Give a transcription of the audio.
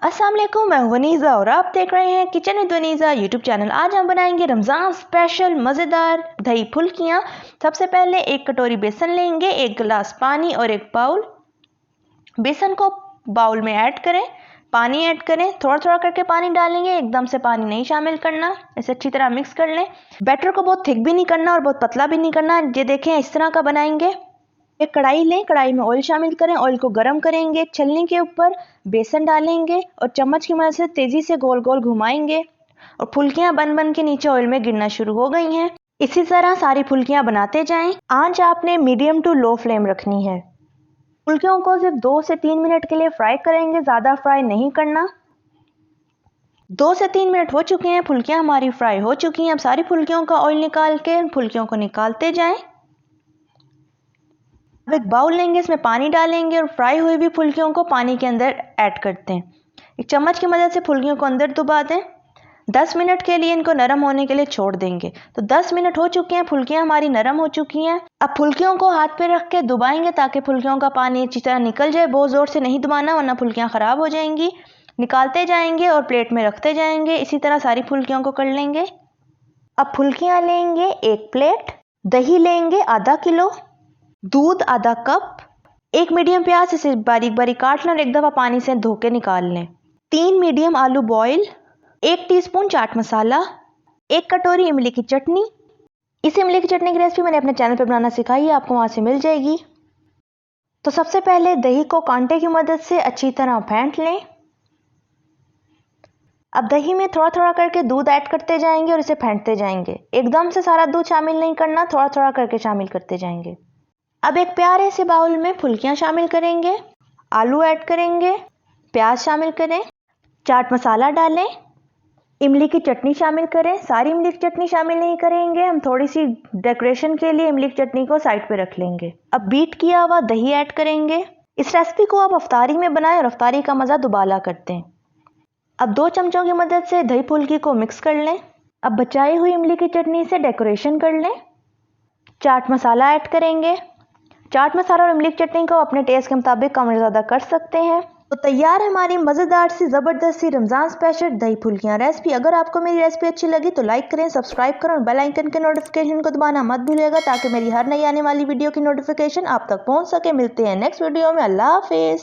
अस्सलाम वालेकुम, मैं हूं वनीज़ा और आप देख रहे हैं kitchen with Vaneeza YouTube channel. आज हम बनाएंगे रमज़ान स्पेशल मज़ेदार दही फुल्कियाँ। सबसे पहले एक कटोरी बेसन लेंगे, एक गिलास पानी और एक बाउल। बेसन को बाउल में ऐड करें, पानी ऐड करें, थोड़ा थोड़ा करके पानी डालेंगे, एकदम से पानी नहीं शामिल करना। इसे अच्छी तरह मिक्स कर लें। बैटर को बहुत थिक भी नहीं करना और बहुत पतला भी नहीं करना। ये देखें, इस तरह का बनाएंगे। एक कढ़ाई लें, कढ़ाई में ऑयल शामिल करें, ऑयल को गर्म करेंगे, छलनी के ऊपर बेसन डालेंगे और चम्मच की मदद से तेजी से गोल गोल घुमाएंगे और फुल्कियां बन बन के नीचे ऑयल में गिरना शुरू हो गई हैं। इसी तरह सारी फुल्कियां बनाते जाएं। आंच आपने मीडियम टू लो फ्लेम रखनी है। फुल्कियों को सिर्फ 2 से 3 मिनट के लिए फ्राई करेंगे, ज़्यादा फ्राई नहीं करना। 2 से 3 मिनट हो चुके हैं, फुल्कियां हमारी फ्राई हो चुकी हैं। अब सारी फुल्कियों का ऑयल निकाल के फुल्कियों को निकालते जाएं। अब एक बाउल लेंगे, इसमें पानी डालेंगे और फ्राई हुई हुई फुल्कियों को पानी के अंदर ऐड करते हैं। एक चम्मच की मदद से फुल्कियों को अंदर डुबा दें। 10 मिनट के लिए इनको नरम होने के लिए छोड़ देंगे। तो 10 मिनट हो चुके हैं, फुल्कियां हमारी नरम हो चुकी हैं। अब फुल्कियों को हाथ पे रख के दबाएंगे ताकि फुल्कियों का पानी अच्छी तरह निकल जाए। बहुत ज़ोर से नहीं दबाना वरना फुल्कियां ख़राब हो जाएंगी। निकालते जाएंगे और प्लेट में रखते जाएंगे। इसी तरह सारी फुल्कियों को कर लेंगे। अब फुल्कियाँ लेंगे एक प्लेट, दही लेंगे आधा किलो, दूध आधा कप, एक मीडियम प्याज इसे बारीक बारीक काट लें और एक दफ़ा पानी से धो के निकाल लें, 3 मीडियम आलू बॉयल, 1 टीस्पून चाट मसाला, 1 कटोरी इमली की चटनी। इस इमली की चटनी की रेसिपी मैंने अपने चैनल पर बनाना सिखाई है, आपको वहाँ से मिल जाएगी। तो सबसे पहले दही को कांटे की मदद से अच्छी तरह फेंट लें। अब दही में थोड़ा थोड़ा करके दूध ऐड करते जाएंगे और इसे फेंटते जाएंगे। एकदम से सारा दूध शामिल नहीं करना, थोड़ा थोड़ा करके शामिल करते जाएंगे। अब एक प्यारे से बाउल में फुल्कियाँ शामिल करेंगे, आलू ऐड करेंगे, प्याज शामिल करें, चाट मसाला डालें, इमली की चटनी शामिल करें। सारी इमली की चटनी शामिल नहीं करेंगे, हम थोड़ी सी डेकोरेशन के लिए इमली की चटनी को साइड पे रख लेंगे। अब बीट किया हुआ दही ऐड करेंगे। इस रेसिपी को आप अफ्तारी में बनाएं और अफ्तारी का मज़ा दुबाला करते हैं। अब 2 चमचों की मदद से दही फुल्की को मिक्स कर लें। अब बचाई हुई इमली की चटनी से डेकोरेशन कर लें। चाट मसाला ऐड करेंगे। चाट मसाला और इमली की चटनी को अपने टेस्ट के मुताबिक कम और ज़्यादा कर सकते हैं। तो तैयार है हमारी मज़ेदार सी ज़बरदस्त सी रमज़ान स्पेशल दही फुल्कियाँ रेसिपी। अगर आपको मेरी रेसिपी अच्छी लगी तो लाइक करें, सब्सक्राइब करें और बेल आइकन के नोटिफिकेशन को दबाना मत भूलिएगा ताकि मेरी हर नई आने वाली वीडियो की नोटिफिकेशन आप तक पहुँच सके। मिलते हैं नेक्स्ट वीडियो में। अल्लाह हाफिज़।